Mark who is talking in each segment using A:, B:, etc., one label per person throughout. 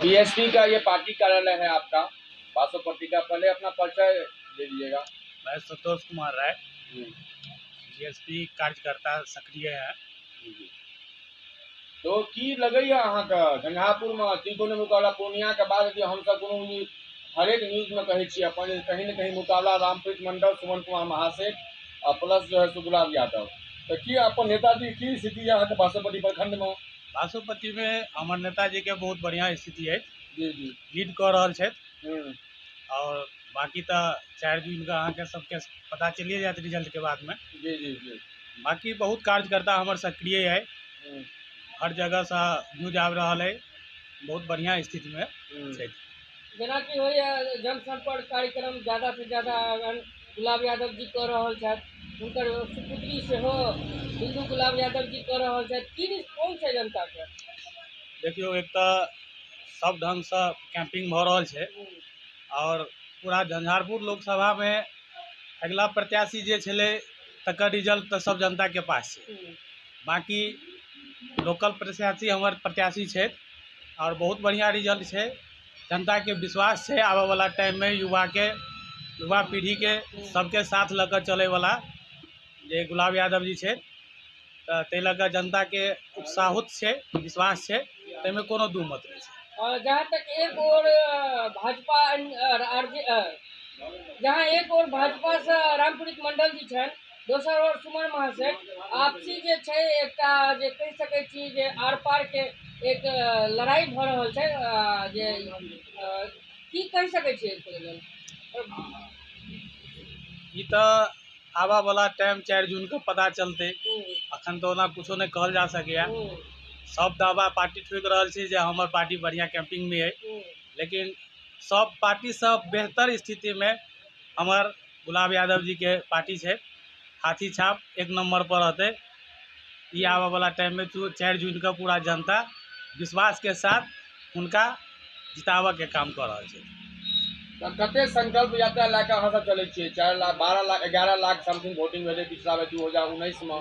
A: BSP का ये party कार्यालय है आपका बासोपट्टी का। पहले अपना परिचय दे दीजिएगा।
B: मैं संतोष कुमार राय,
A: हम्म,
B: बीएसपी कार्यकर्ता सक्रिय है।
A: तो की लगैया अहाँके झंझारपुर में त्रिकोण मुकाबला पूर्णिया के बाद यदि हम सब कोनो हरेक न्यूज में कहै छियै अपन कहीं न कहीं मुकाबला रामप्रीत मंडल, सुमन कुमार महासेठ और प्लस जो है सुगुलाब यादव। तो की अपन नेताजी की स्थिति है अहाँके बासोपट्टी प्रखंड में?
B: बासोपट्टी में हमर नेताजी के बहुत बढ़िया स्थिति है,
A: जी जी
B: लीड कर रहल छथि।
A: हम्म,
B: और बाकी तो 4 जून का अहाँके सबके पता चलिए जात रिजल्ट के बाद में।
A: जी जी जी
B: बाकी बहुत कार्यकर्ता हमर सक्रिय है,
A: हम्म,
B: हर जगह से न्यूज आबि रहा है, बहुत बढ़िया स्थिति में
A: हम्म।
B: छथि।
C: जेनाकि होइए जनसंपर्क कार्यक्रम ज़्यादा से ज़्यादा गुलाब यादव जी कऽ रहल छथि, हुनकर सुपुत्री सेहो बिंदु गुलाब यादव जी कऽ रहल छथि। की रिस्पॉन्स है जनता के?
B: देखियो, एक तो सब ढंग से कैंपिंग भ रहल छै और पूरा झंझारपुर लोकसभा में अगला प्रत्याशी जे छलै तकर रिजल्ट तो सब जनता के पास छै। बाकी लोकल प्रत्याशी हमर प्रत्याशी छथि और बहुत बढ़िया रिजल्ट छै। जनता के विश्वास है आवे वाला टाइम में युवा पीढ़ी के सबके साथ लेकर चले वाला जे गुलाब यादव जी छै, तो तै लऽ कऽ जनता के उत्साहित छै, विश्वास छै, तैमे कोनो दू मत नहीं छै।
C: और जहाँ तक एक और भाजपा जहाँ एक और भाजपा से रामप्रीत मंडल जी छनि, दोसर ओर सुमन महासेठ, आपसी जे छै एकटा जे कहि सकै छी जे आर पार के एक लड़ाई भ रहल छै, जे की कहि सकै छी एकर लेल?
B: ई तो आवा वाला टाइम 4 जून के पता चलते, अखन तो ओना कुछो नहीं कहल जा सकैया। सब दावा पार्टी ठोक रहल छै जे हमर पार्टी बढ़िया कैंपिंग में है, लेकिन सब पार्टी सब बेहतर स्थिति में हमार गुलाब यादव जी के पार्टी है। हाथी छाप 1 नंबर पर रहते। ये आवे वाला टाइम में 4 जून का पूरा जनता विश्वास के साथ उनका जितावे के काम कर रहा है।
A: तो कते संकल्प यात्रा लेके अहाँ सब चलै छियै? 4 लाख 12 लाख 11 लाख समथिंग वोटिंग भेलै पिछला बेर 2019 में।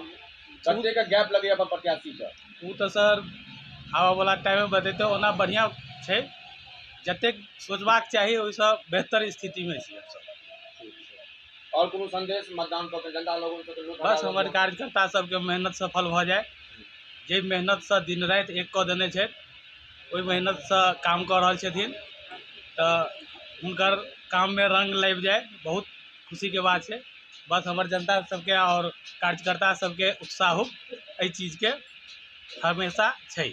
A: कते का गैप लगैया अपन प्रत्याशी के?
B: वो तो सर आवे वाला टाइम में बतेते, ओना बढ़िया छै, जतेक सोचबाक चाहिए ओइसे बेहतर स्थिति में छी हम सब।
A: और कोनो संदेश मतदान पर जनता लोगन के लोग
B: बस हमारे कार्यकर्ता सबके मेहनत सफल भ जाए, जे मेहनत से दिन रात एक क देने छै, ओहि मेहनत से काम कर रहल छथिन, तो हुनकर काम में रंग लग जाए, बहुत खुशी के बात है। बस हमारे जनता सबके और कार्यकर्ता सबके उत्साह एहि चीज के हमेशा छै।